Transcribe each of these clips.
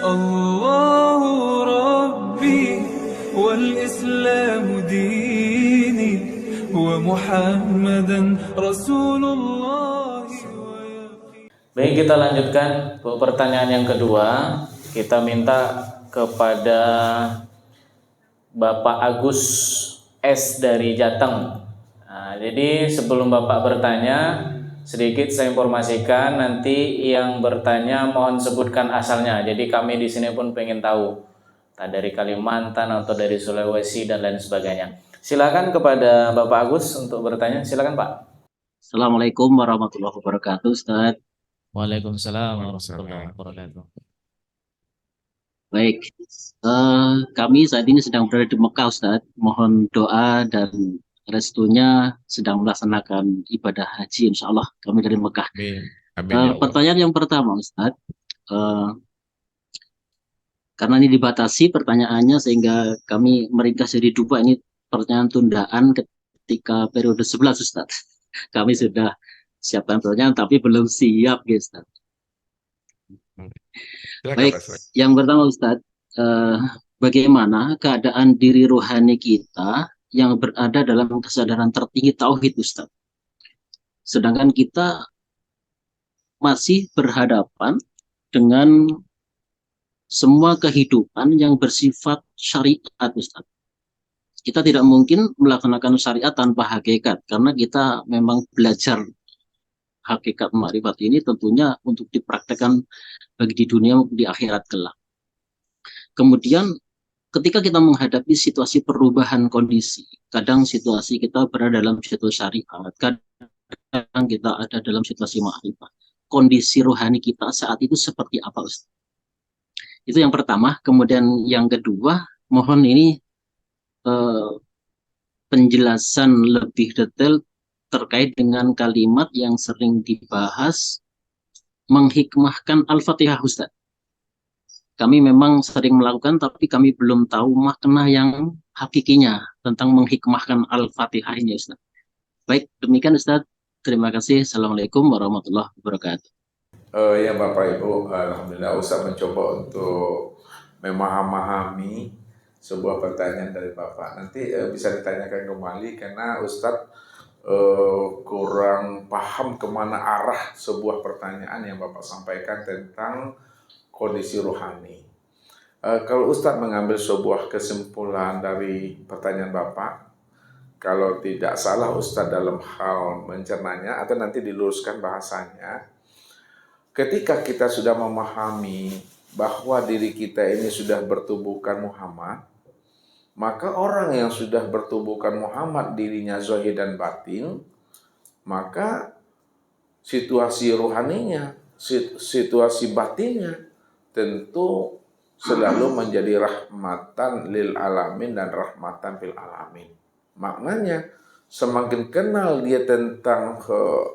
الله ربي والإسلام ديني ومحمدا رسول الله. Baik, kita lanjutkan pertanyaan yang kedua. Kita minta kepada Bapak Agus S dari Jateng. Nah, jadi sebelum Bapak bertanya, sedikit saya informasikan, nanti yang bertanya mohon sebutkan asalnya. Jadi kami di sini pun pengen tahu, entah dari Kalimantan atau dari Sulawesi dan lain sebagainya. Silakan kepada Bapak Agus untuk bertanya. Silakan Pak. Assalamualaikum warahmatullahi wabarakatuh, Ustaz. Waalaikumsalam warahmatullahi wabarakatuh. Baik, kami saat ini sedang berada di Mekah, Ustaz. Mohon doa dan restunya sedang melaksanakan ibadah haji, insya Allah. Kami dari Mekah. Amin ya Allah. Pertanyaan yang pertama, Ustaz. Karena ini dibatasi pertanyaannya sehingga kami meringkas jadi dua. Ini pertanyaan tundaan ketika periode 11, Ustaz. Kami sudah siapkan pertanyaan tapi belum siap, Ustaz. Baik, yang pertama Ustadz, bagaimana keadaan diri rohani kita yang berada dalam kesadaran tertinggi tauhid, Ustadz? Sedangkan kita masih berhadapan dengan semua kehidupan yang bersifat syariat, Ustadz. Kita tidak mungkin melaksanakan syariat tanpa hakikat, karena kita memang belajar hakikat makrifat ini tentunya untuk dipraktekkan bagi di dunia maupun di akhirat kelak. Kemudian ketika kita menghadapi situasi perubahan kondisi, kadang situasi kita berada dalam situasi syariat, kadang kita ada dalam situasi makrifat. Kondisi rohani kita saat itu seperti apa, Ustaz? Itu yang pertama. Kemudian yang kedua, mohon ini penjelasan lebih detail terkait dengan kalimat yang sering dibahas, menghikmahkan Al-Fatihah, Ustaz. Kami memang sering melakukan, tapi kami belum tahu makna yang hakikinya tentang menghikmahkan Al-Fatihah ini, Ustaz. Baik, demikian Ustaz. Terima kasih. Assalamualaikum warahmatullahi wabarakatuh. Ya Bapak Ibu, Alhamdulillah Ustaz mencoba untuk memahami sebuah pertanyaan dari Bapak. Nanti bisa ditanyakan kembali karena Ustaz kurang paham kemana arah sebuah pertanyaan yang Bapak sampaikan tentang kondisi rohani. Kalau Ustadz mengambil sebuah kesimpulan dari pertanyaan Bapak, kalau tidak salah Ustadz dalam hal mencernanya atau nanti diluruskan bahasanya, ketika kita sudah memahami bahwa diri kita ini sudah bertubuhkan Muhammad, maka orang yang sudah bertubuhkan Muhammad dirinya zahir dan batin, maka situasi rohaninya, situasi batinnya tentu selalu menjadi rahmatan lil alamin dan rahmatan fil alamin. Maknanya semakin kenal dia tentang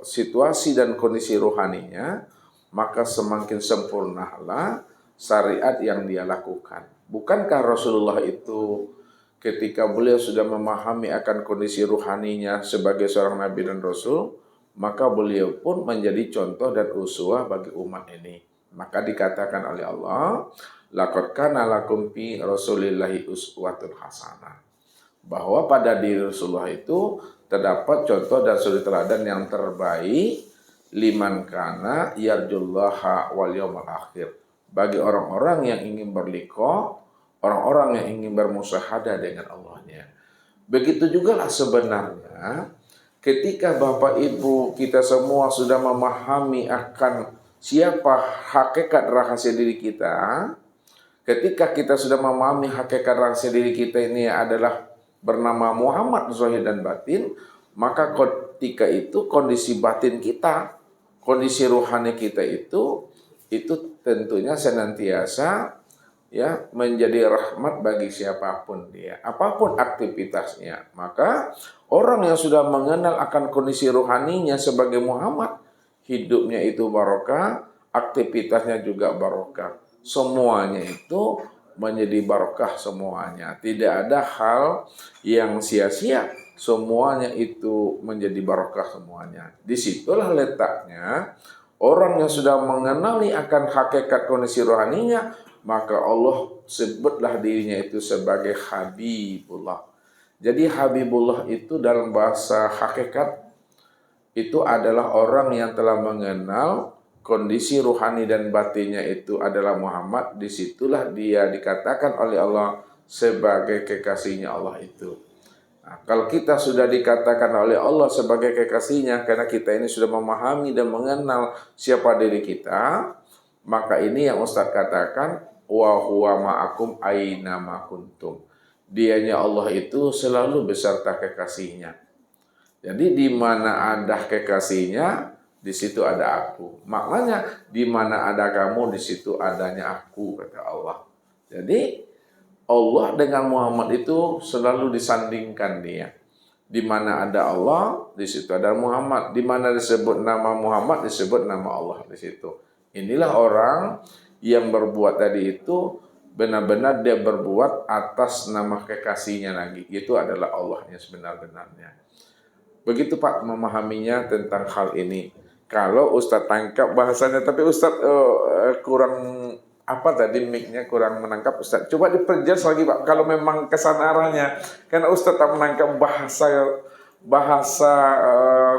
situasi dan kondisi rohaninya, maka semakin sempurnalah syariat yang dia lakukan. Bukankah Rasulullah itu ketika beliau sudah memahami akan kondisi rohaninya sebagai seorang nabi dan rasul, maka beliau pun menjadi contoh dan uswah bagi umat ini. Maka dikatakan oleh Allah, laqad kana lakum fi rasulillahi uswatun hasanah. Bahwa pada diri Rasulullah itu terdapat contoh dan suri teladan yang terbaik liman kana yarjullaha wal yawmal akhir. Bagi orang-orang yang ingin berliqa, orang-orang yang ingin bermusyahadah dengan Allahnya. Begitu juga lah sebenarnya ketika Bapak Ibu kita semua sudah memahami akan siapa hakikat rahasia diri kita, ketika kita sudah memahami hakikat rahasia diri kita ini adalah bernama Muhammad zahir dan batin, maka ketika itu kondisi batin kita, kondisi rohani kita itu tentunya senantiasa ya menjadi rahmat bagi siapapun dia, apapun aktivitasnya. Maka orang yang sudah mengenal akan kondisi rohaninya sebagai Muhammad, hidupnya itu barokah, aktivitasnya juga barokah, semuanya itu menjadi barokah semuanya. Tidak ada hal yang sia-sia, semuanya itu menjadi barokah semuanya. Disitulah letaknya orang yang sudah mengenali akan hakikat kondisi rohaninya, maka Allah sebutlah dirinya itu sebagai Habibullah. Jadi Habibullah itu dalam bahasa hakikat itu adalah orang yang telah mengenal kondisi ruhani dan batinnya itu adalah Muhammad. Disitulah dia dikatakan oleh Allah sebagai kekasihnya Allah itu. Nah, kalau kita sudah dikatakan oleh Allah sebagai kekasihnya, karena kita ini sudah memahami dan mengenal siapa diri kita, maka ini yang Ustaz katakan, wa huwa ma'akum aina ma kuntum. Dianya Allah itu selalu beserta kekasihnya. Jadi di mana ada kekasihnya, di situ ada aku. Maknanya di mana ada kamu, di situ adanya aku, kata Allah. Jadi Allah dengan Muhammad itu selalu disandingkan dia. Di mana ada Allah, di situ ada Muhammad. Di mana disebut nama Muhammad, disebut nama Allah di situ. Inilah orang yang berbuat tadi itu benar-benar dia berbuat atas nama kekasihnya lagi. Itu adalah Allah yang sebenar-benarnya. Begitu Pak memahaminya tentang hal ini. Kalau Ustadz tangkap bahasanya, tapi Ustadz kurang mic-nya kurang menangkap Ustadz. Coba diperjelas lagi Pak, kalau memang kesana arahnya. Karena Ustadz tak menangkap bahasa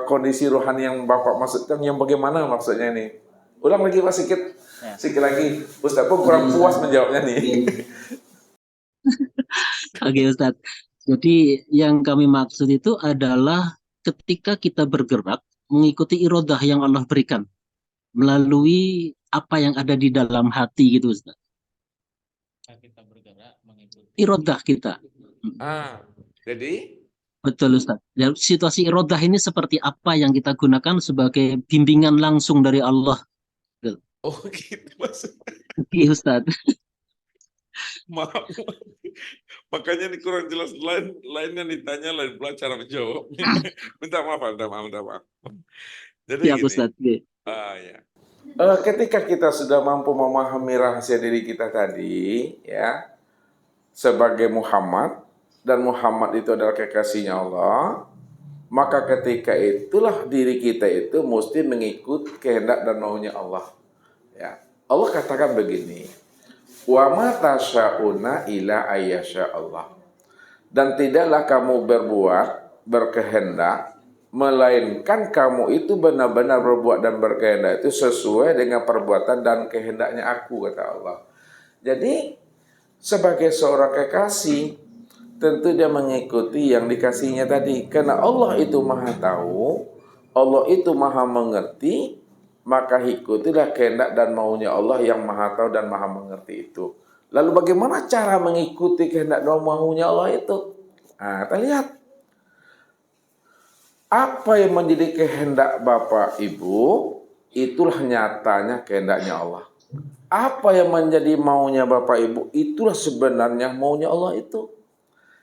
kondisi rohani yang Bapak maksudkan, yang bagaimana maksudnya ini. Ulang lagi Pak sedikit lagi. Ustadz pun kurang puas menjawabnya nih. Oke Ustadz. Jadi yang kami maksud itu adalah ketika kita bergerak mengikuti irodah yang Allah berikan melalui apa yang ada di dalam hati gitu Ustaz. Kita bergerak mengikuti Irodah kita. Jadi Betul Ustaz. Ya, situasi irodah ini seperti apa yang kita gunakan sebagai bimbingan langsung dari Allah. oh gitu maksudnya. Oke Ustaz. Maaf. Makanya ini kurang jelas, lainnya ditanya, lain pula cara menjawabnya. Minta maaf. Jadi Siap gini. Ustaz. Ya. Ketika kita sudah mampu memahami rahasia diri kita tadi, ya, sebagai Muhammad, dan Muhammad itu adalah kekasihnya Allah, maka ketika itulah diri kita itu mesti mengikut kehendak dan maunya Allah. Ya. Allah katakan begini, wa ma tasyauna ila ayyasha Allah. Dan tidaklah kamu berkehendak melainkan kamu itu benar-benar berbuat dan berkehendak itu sesuai dengan perbuatan dan kehendaknya aku, kata Allah. Jadi sebagai seorang kekasih tentu dia mengikuti yang dikasihnya tadi, karena Allah itu maha tahu, Allah itu maha mengerti, maka ikutilah kehendak dan maunya Allah yang maha tahu dan maha mengerti itu. Lalu bagaimana cara mengikuti kehendak dan maunya Allah itu? Nah, kita lihat apa yang menjadi kehendak Bapak Ibu, itulah nyatanya kehendaknya Allah. Apa yang menjadi maunya Bapak Ibu, itulah sebenarnya maunya Allah itu.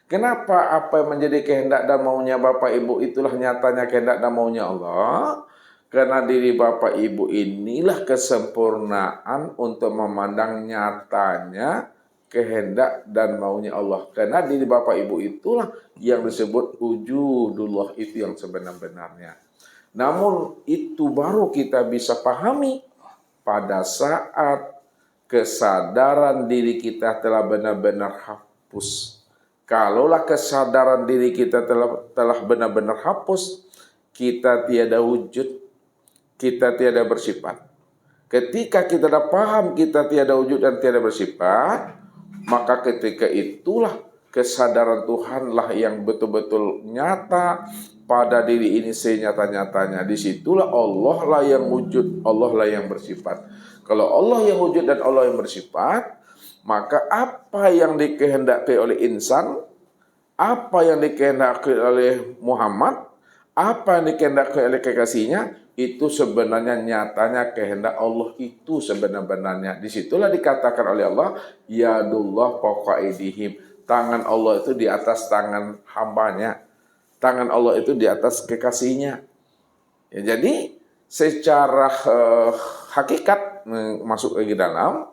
Kenapa apa yang menjadi kehendak dan maunya Bapak Ibu, itulah nyatanya kehendak dan maunya Allah? Karena diri Bapak Ibu inilah kesempurnaan untuk memandang nyatanya kehendak dan maunya Allah. Karena diri Bapak Ibu itulah yang disebut wujudullah, itu yang sebenar-benarnya. Namun itu baru kita bisa pahami pada saat kesadaran diri kita telah benar-benar hapus. Kalaulah kesadaran diri kita telah benar-benar hapus, kita tiada wujud, kita tiada bersifat. Ketika kita dah paham kita tiada wujud dan tiada bersifat, maka ketika itulah kesadaran Tuhanlah yang betul-betul nyata pada diri ini senyata-nyatanya. Disitulah Allah lah yang wujud, Allah lah yang bersifat. Kalau Allah yang wujud dan Allah yang bersifat, maka apa yang dikehendaki oleh insan, apa yang dikehendaki oleh Muhammad, apa yang dikehendaki oleh kekasihnya, itu sebenarnya nyatanya kehendak Allah itu sebenar-benarnya. Disitulah dikatakan oleh Allah, yadullah fawqa aydihim. Tangan Allah itu di atas tangan hambanya. Tangan Allah itu di atas kekasihnya. Ya, jadi secara hakikat masuk ke dalam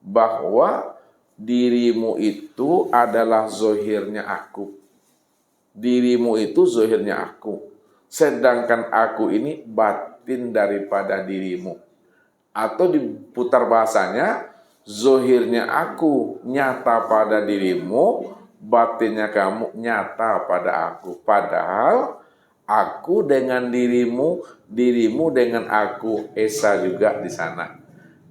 bahwa dirimu itu adalah zohirnya aku. Dirimu itu zohirnya aku. Sedangkan aku ini batin daripada dirimu. Atau diputar bahasanya, Zohirnya aku nyata pada dirimu, batinnya kamu nyata pada aku. Padahal aku dengan dirimu, dirimu dengan aku, esa juga di sana.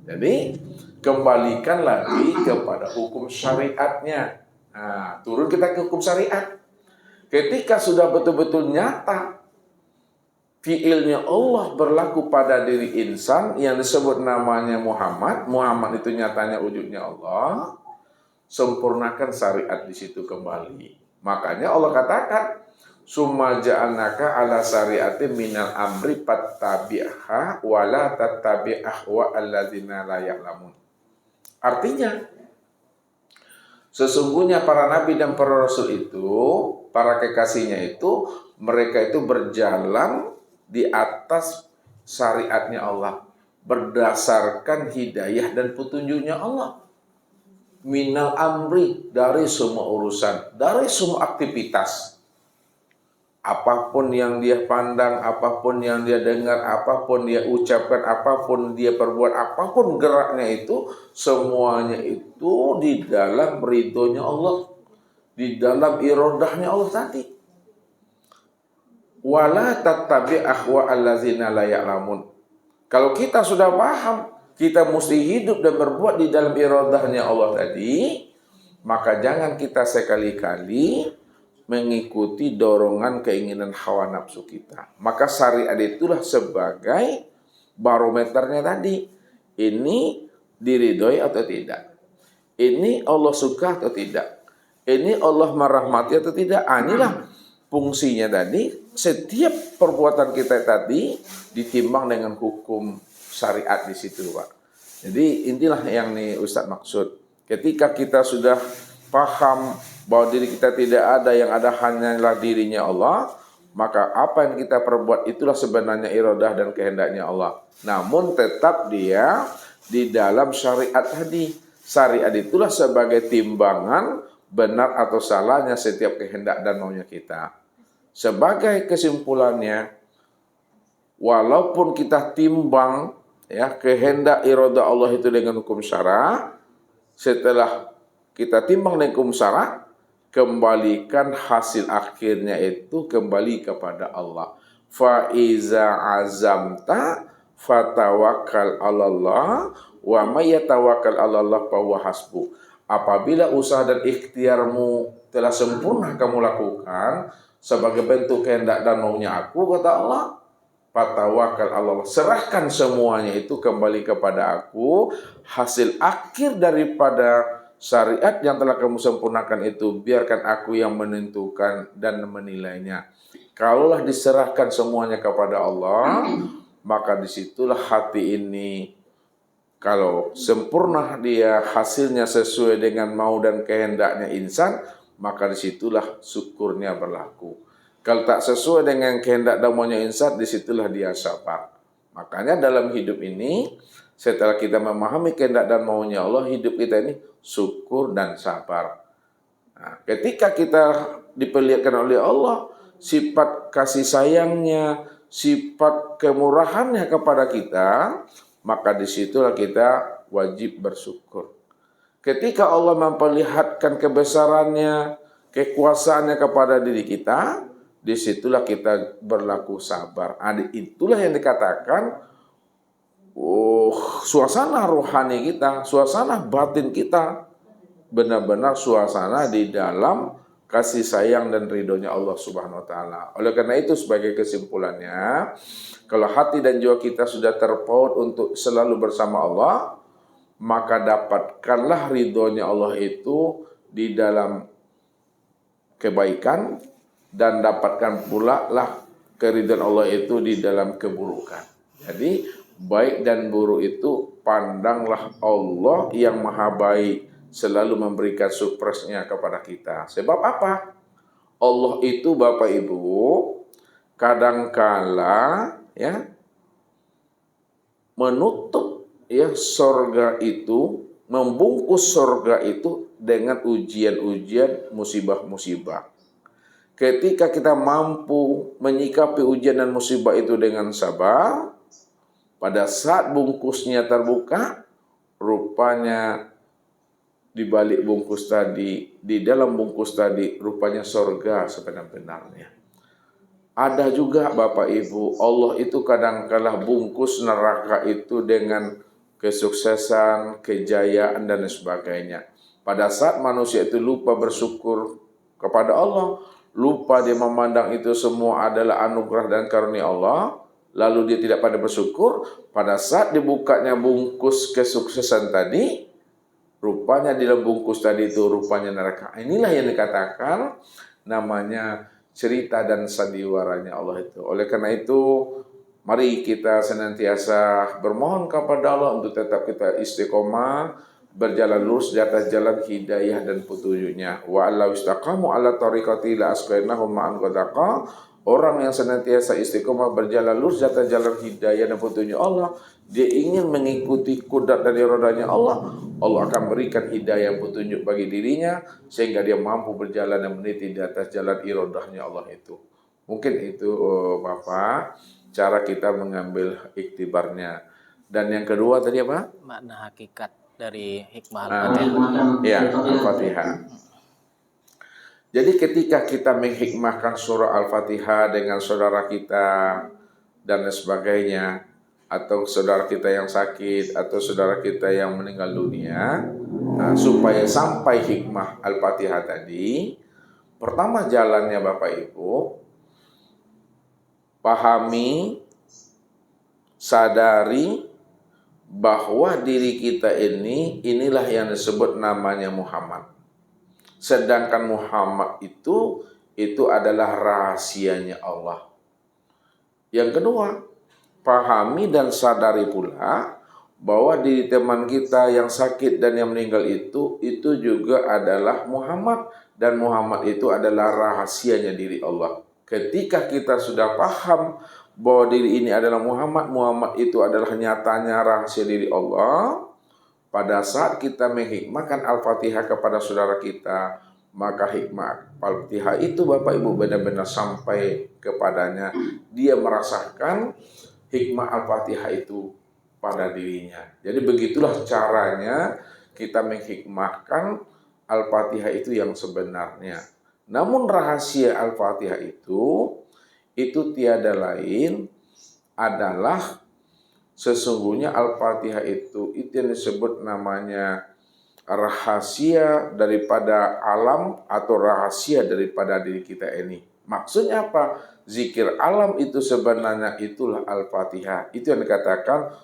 Jadi kembalikan lagi kepada hukum syariatnya. Nah, turun kita ke hukum syariat. Ketika sudah betul-betul nyata fiilnya Allah berlaku pada diri insan yang disebut namanya Muhammad. Muhammad itu nyatanya wujudnya Allah. Sempurnakan syariat di situ kembali. Makanya Allah katakan, "Summa ja'alnaka ala syariatin minal amri fattabi'ha wa la tattabi' ahwa alladzina la ya'lamun." Artinya, sesungguhnya para nabi dan para rasul itu, para kekasihnya itu, mereka itu berjalan di atas syariatnya Allah, berdasarkan hidayah dan petunjuknya Allah. Minal amri, dari semua urusan, dari semua aktivitas. Apapun yang dia pandang, apapun yang dia dengar, apapun dia ucapkan, apapun dia perbuat, apapun geraknya itu, semuanya itu di dalam ridhonya Allah, di dalam iradahnya Allah tadi. Wala tattabi' ahwa allazina la ya'lamun. Kalau kita sudah paham, kita mesti hidup dan berbuat di dalam iradahnya Allah tadi, maka jangan kita sekali-kali mengikuti dorongan keinginan hawa nafsu kita. Maka syariat itulah sebagai barometernya tadi. Ini diridhoi atau tidak? Ini Allah suka atau tidak? Ini Allah merahmati atau tidak? Inilah fungsinya tadi. Setiap perbuatan kita tadi ditimbang dengan hukum syariat di situ, Pak. Jadi inilah yang nih Ustadz maksud. Ketika kita sudah paham bahwa diri kita tidak ada, yang ada hanyalah dirinya Allah, maka apa yang kita perbuat itulah sebenarnya iradah dan kehendaknya Allah. Namun tetap dia di dalam syariat tadi. Syariat itulah sebagai timbangan benar atau salahnya setiap kehendak dan maunya kita. Sebagai kesimpulannya, walaupun kita timbang ya kehendak iradah Allah itu dengan hukum syara, setelah kita timbang dengan hukum syara, kembalikan hasil akhirnya itu kembali kepada Allah. Fa iza azamta fatawakkal 'alallah wa may yatawakkal 'alallah fa huwa hasbuh. Apabila usaha dan ikhtiarmu telah sempurna kamu lakukan sebagai bentuk kehendak dan maunya aku, kata Allah, fatawakal Allah, serahkan semuanya itu kembali kepada aku. Hasil akhir daripada syariat yang telah kamu sempurnakan itu, biarkan aku yang menentukan dan menilainya. Kalaulah diserahkan semuanya kepada Allah, maka disitulah hati ini, kalau sempurna dia hasilnya sesuai dengan mau dan kehendaknya insan, maka disitulah syukurnya berlaku. Kalau tak sesuai dengan kehendak dan maunya insan, disitulah dia sabar. Makanya dalam hidup ini, setelah kita memahami kehendak dan maunya Allah, hidup kita ini syukur dan sabar. Nah, ketika kita diperlihatkan oleh Allah sifat kasih sayangnya, sifat kemurahannya kepada kita, maka disitulah kita wajib bersyukur. Ketika Allah memperlihatkan kebesarannya, kekuasaannya kepada diri kita, disitulah kita berlaku sabar. Itulah yang dikatakan, suasana rohani kita, suasana batin kita, benar-benar suasana di dalam kasih sayang dan ridhonya Allah Subhanahu wa Ta'ala. Oleh karena itu, sebagai kesimpulannya, kalau hati dan jiwa kita sudah terpaut untuk selalu bersama Allah, maka dapatkanlah ridhonya Allah itu di dalam kebaikan, dan dapatkan pula lah keridhaan Allah itu di dalam keburukan. Jadi baik dan buruk itu pandanglah Allah yang maha baik, selalu memberikan surprise-nya kepada kita. Sebab apa? Allah itu Bapak Ibu kadangkala ya menutup ya sorga itu, membungkus sorga itu dengan ujian-ujian, musibah-musibah. Ketika kita mampu menyikapi ujian dan musibah itu dengan sabar, pada saat bungkusnya terbuka, rupanya di balik bungkus tadi, di dalam bungkus tadi, rupanya sorga sebenar-benarnya. Ada juga Bapak Ibu, Allah itu kadang-kala bungkus neraka itu dengan kesuksesan, kejayaan, dan sebagainya. Pada saat manusia itu lupa bersyukur kepada Allah, lupa dia memandang itu semua adalah anugerah dan karunia Allah, lalu dia tidak pada bersyukur, pada saat dibukanya bungkus kesuksesan tadi, rupanya di dalam bungkus tadi itu rupanya neraka. Inilah yang dikatakan namanya cerita dan sandiwaranya Allah itu. Oleh karena itu, mari kita senantiasa bermohon kepada Allah untuk tetap kita istiqomah, berjalan lurus di atas jalan hidayah dan petunjuknya. Wa allau istaqamu ala tariqati la asqainahum ma'an ghadaqa. Orang yang senantiasa istiqomah berjalan lurus di atas jalan hidayah dan petunjuk Allah, dia ingin mengikuti kudrat dan iradanya Allah, Allah akan berikan hidayah petunjuk bagi dirinya sehingga dia mampu berjalan dan meniti di atas jalan iradahnya Allah itu. Mungkin itu Bapak cara kita mengambil iktibarnya. Dan yang kedua tadi apa? Makna hakikat dari hikmah Al-Fatihah. Ya, Al-Fatihah. Jadi ketika kita menghikmahkan surah Al-Fatihah dengan saudara kita dan sebagainya, atau saudara kita yang sakit, atau saudara kita yang meninggal dunia, supaya sampai hikmah Al-Fatihah tadi, pertama jalannya Bapak Ibu, pahami, sadari bahwa diri kita inilah yang disebut namanya Muhammad. Sedangkan Muhammad itu adalah rahasianya Allah. Yang kedua, pahami dan sadari pula bahwa diri teman kita yang sakit dan yang meninggal itu juga adalah Muhammad, dan Muhammad itu adalah rahasianya diri Allah. Ketika kita sudah paham bahwa diri ini adalah Muhammad, Muhammad itu adalah nyatanya rahasia diri Allah, pada saat kita menghikmahkan Al-Fatihah kepada saudara kita, maka hikmah Al-Fatihah itu Bapak Ibu benar-benar sampai kepadanya. Dia merasakan hikmah Al-Fatihah itu pada dirinya. Jadi begitulah caranya kita menghikmahkan Al-Fatihah itu yang sebenarnya. Namun rahasia Al-Fatihah itu tiada lain adalah sesungguhnya Al-Fatihah itu yang disebut namanya rahasia daripada alam atau rahasia daripada diri kita ini. Maksudnya apa? Zikir alam itu sebenarnya itulah Al-Fatihah. Itu yang dikatakan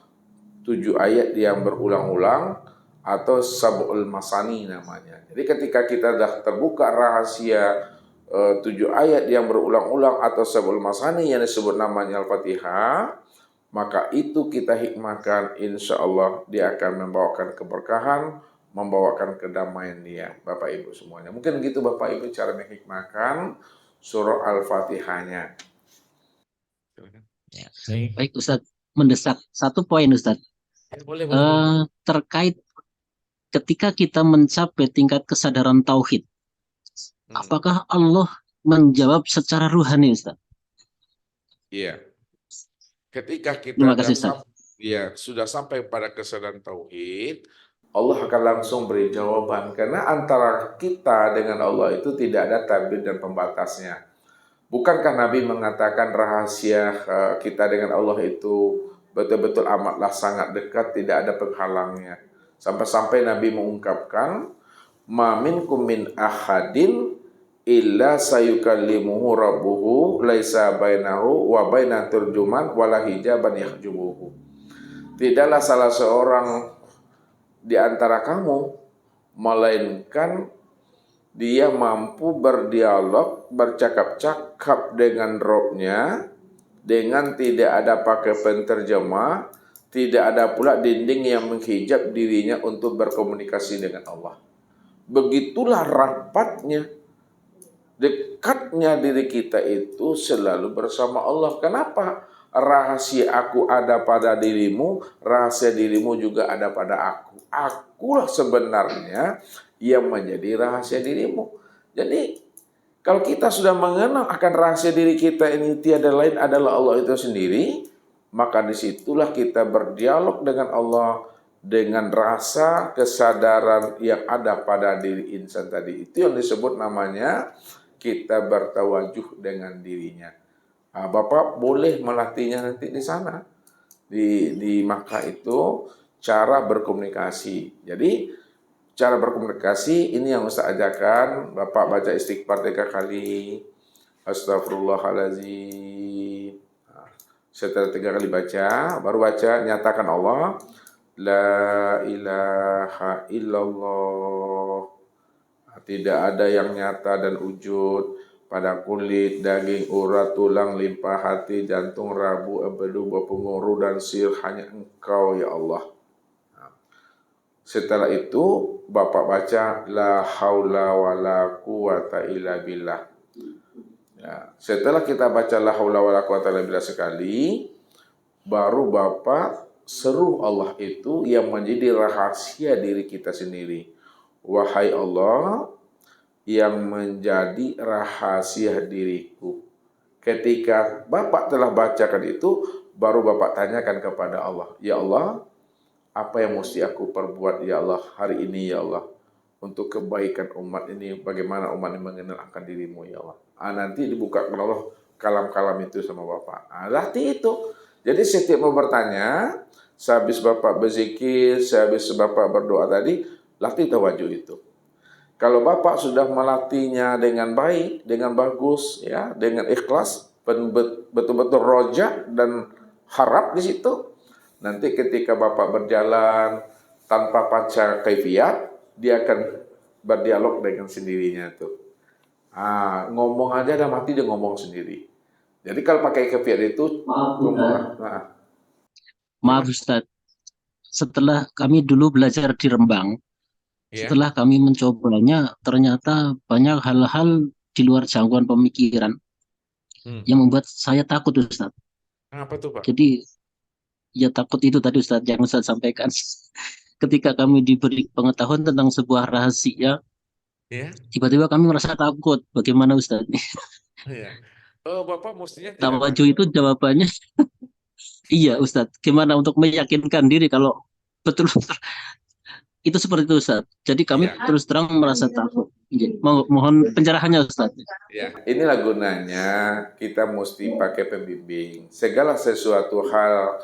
7 ayat yang berulang-ulang atau sab'ul masani namanya. Jadi ketika kita dah terbuka rahasia 7 ayat yang berulang-ulang atau sab'ul masani yang disebut namanya Al-Fatihah, maka itu kita hikmahkan, insya Allah dia akan membawakan keberkahan, membawakan kedamaian dia, Bapak Ibu semuanya. Mungkin gitu Bapak Ibu cara menghikmahkan surah Al-Fatihahnya. Ya, baik Ustadz, mendesak satu poin Ustadz. Boleh. Terkait ketika kita mencapai tingkat kesadaran tauhid, apakah Allah menjawab secara ruhani Ustadz? Iya. Ketika kita sudah sampai pada kesadaran tauhid, Allah akan langsung beri jawaban. Karena antara kita dengan Allah itu tidak ada tabir dan pembatasnya. Bukankah Nabi mengatakan rahasia kita dengan Allah itu betul-betul amatlah sangat dekat, tidak ada penghalangnya. Sampai-sampai Nabi mengungkapkan, ma minkum min ahadin illa sayukallimuhu rabbuhu laisa bainahu wa baina turjuman wala hijaban yahjubuhu. Tidaklah salah seorang di antara kamu melainkan dia mampu berdialog, bercakap-cakap dengan Rabb-nya dengan tidak ada pakai penterjemah, tidak ada pula dinding yang menghijab dirinya untuk berkomunikasi dengan Allah. Begitulah rapatnya, dekatnya diri kita itu selalu bersama Allah. Kenapa? Rahasia aku ada pada dirimu, rahasia dirimu juga ada pada aku. Akulah sebenarnya yang menjadi rahasia dirimu. Jadi kalau kita sudah mengenal akan rahasia diri kita ini tiada lain adalah Allah itu sendiri, maka disitulah kita berdialog dengan Allah dengan rasa kesadaran yang ada pada diri insan tadi. Itu yang disebut namanya kita bertawajuh dengan dirinya. Bapak boleh melatihnya nanti di sana. Di Makkah itu cara berkomunikasi. Jadi cara berkomunikasi ini yang Ustaz ajarkan. Bapak baca istighfar 3 kali. Astagfirullahaladzim. Setelah 3 kali baca, baru baca nyatakan Allah. La ilaha illallah. Tidak ada yang nyata dan wujud pada kulit, daging, urat, tulang, limpa, hati, jantung, rabu, empedu, penguru, dan sir, hanya Engkau ya Allah. Setelah itu Bapak baca la haula wala quwata illa billah. Ya, setelah kita baca la haula wala quwata illa billah sekali, baru Bapak seru Allah itu yang menjadi rahasia diri kita sendiri. Wahai Allah yang menjadi rahasia diriku. Ketika Bapak telah bacakan itu, baru Bapak tanyakan kepada Allah. Ya Allah, apa yang mesti aku perbuat ya Allah hari ini ya Allah. Untuk kebaikan umat ini, bagaimana umat ini mengenal akan dirimu ya Allah. Nanti dibuka Allah kalam-kalam itu sama Bapak. Latih itu. Jadi setiap mau bertanya, sehabis Bapak berzikir, sehabis Bapak berdoa tadi, latih tawajuh itu. Kalau Bapak sudah melatihnya dengan baik, dengan bagus, ya, dengan ikhlas, betul-betul roja dan harap di situ, nanti ketika Bapak berjalan tanpa pacar kaifiat, dia akan berdialog dengan sendirinya tuh. Ngomong aja dalam hati dia ngomong sendiri. Jadi kalau pakai kaifiat itu, Maaf Ustadz, setelah kami dulu belajar di Rembang, setelah kami mencobanya, ternyata banyak hal-hal di luar jangkauan pemikiran yang membuat saya takut Ustadz. Apa tuh Pak? Jadi ya takut itu tadi Ustadz yang Ustadz sampaikan. Ketika kami diberi pengetahuan tentang sebuah rahasia, tiba-tiba kami merasa takut. Bagaimana Ustadz? Bapak mestinya tidak Tawajuh itu jawabannya iya Ustadz. Gimana untuk meyakinkan diri kalau betul itu seperti itu Ustadz. Jadi kami terus terang merasa takut. Mohon pencerahannya Ustadz. Ya, inilah gunanya kita mesti pakai pembimbing. Segala sesuatu hal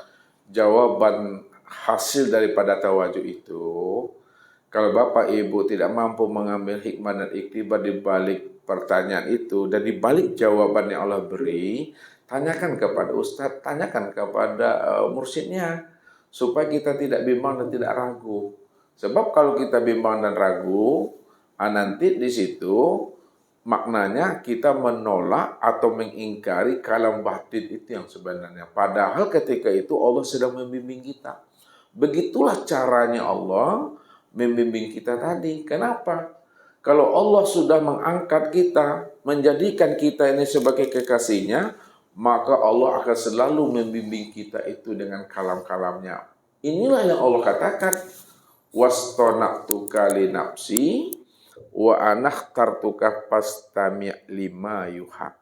jawaban hasil daripada tawajuh itu, kalau Bapak Ibu tidak mampu mengambil hikmah dan iktibar di balik pertanyaan itu dan di balik jawaban yang Allah beri, tanyakan kepada Ustadz, tanyakan kepada mursyidnya supaya kita tidak bimbang dan tidak ragu. Sebab kalau kita bimbang dan ragu, nanti di situ maknanya kita menolak atau mengingkari kalam batin itu yang sebenarnya. Padahal ketika itu Allah sedang membimbing kita. Begitulah caranya Allah membimbing kita tadi. Kenapa? Kalau Allah sudah mengangkat kita, menjadikan kita ini sebagai kekasihnya, maka Allah akan selalu membimbing kita itu dengan kalam-kalamnya. Inilah yang Allah katakan, wastona'tuka li nafsi wa anakhtartuka fastami' lima yuha.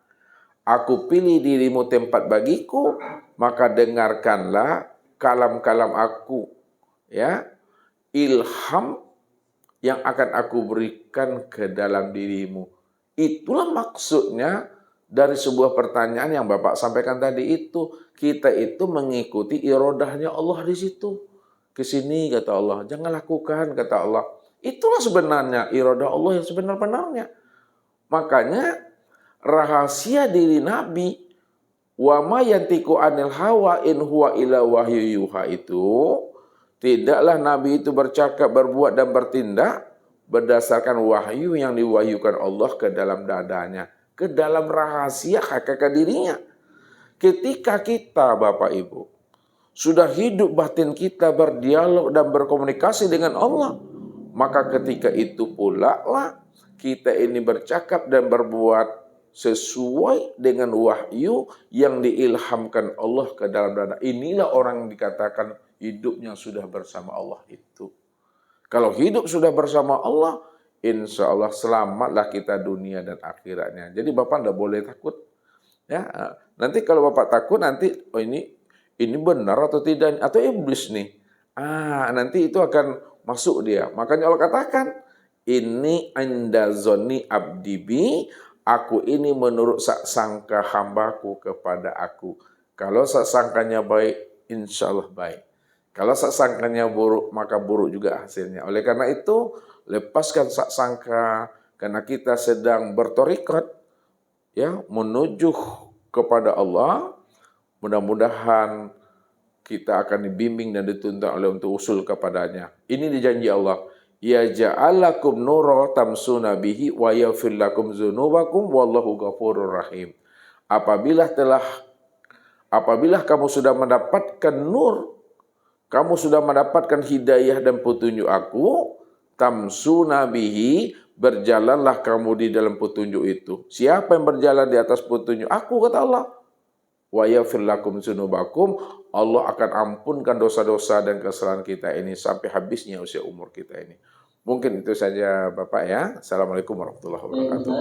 Aku pilih dirimu tempat bagiku, maka dengarkanlah kalam-kalam aku, ya, ilham yang akan aku berikan ke dalam dirimu. Itulah maksudnya dari sebuah pertanyaan yang Bapak sampaikan tadi itu. Kita itu mengikuti irodahnya Allah di situ. Ke sini kata Allah, jangan lakukan kata Allah. Itulah sebenarnya irodah Allah yang sebenar-benarnya. Makanya rahasia diri Nabi, wa ma yantiqu anil hawa in huwa illa wahyu yuha itu, tidaklah Nabi itu bercakap, berbuat dan bertindak berdasarkan wahyu yang diwahyukan Allah ke dalam dadanya, ke dalam rahasia hakikat dirinya. Ketika kita Bapak Ibu sudah hidup batin kita berdialog dan berkomunikasi dengan Allah, maka ketika itu pula lah kita ini bercakap dan berbuat sesuai dengan wahyu yang diilhamkan Allah ke dalam dada. Inilah orang yang dikatakan hidupnya sudah bersama Allah itu. Kalau hidup sudah bersama Allah, insya Allah selamatlah kita dunia dan akhiratnya. Jadi Bapak tidak boleh takut. Ya, nanti kalau Bapak takut nanti, oh ini benar atau tidak, atau iblis nih. Nanti itu akan masuk dia. Makanya Allah katakan, ini inda zonni abdi bi, aku ini menurut sangka hambaku kepada aku. Kalau sangkanya baik, insya Allah baik. Kalau sangkanya buruk, maka buruk juga hasilnya. Oleh karena itu, lepaskan sangka, karena kita sedang bertorikot, ya, menuju kepada Allah. Mudah-mudahan kita akan dibimbing dan dituntun oleh untuk usul kepadanya. Ini dijanji Allah. Ya ja'alakum nura tamsuna bihi wa yaghfir lakum dzunubakum wallahu ghafurur rahim. Apabila kamu sudah mendapatkan nur, kamu sudah mendapatkan hidayah dan petunjuk aku, tamsuna bihi, berjalanlah kamu di dalam petunjuk itu. Siapa yang berjalan di atas petunjuk aku, kata Allah, wa yaghfir lakum dzunubakum, Allah akan ampunkan dosa-dosa dan kesalahan kita ini sampai habisnya usia umur kita ini. Mungkin itu saja Bapak ya. Assalamualaikum warahmatullahi wabarakatuh.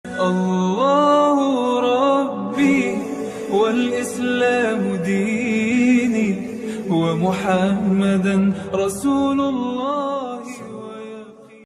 الله ربي والإسلام ديني ومحمدا رسول الله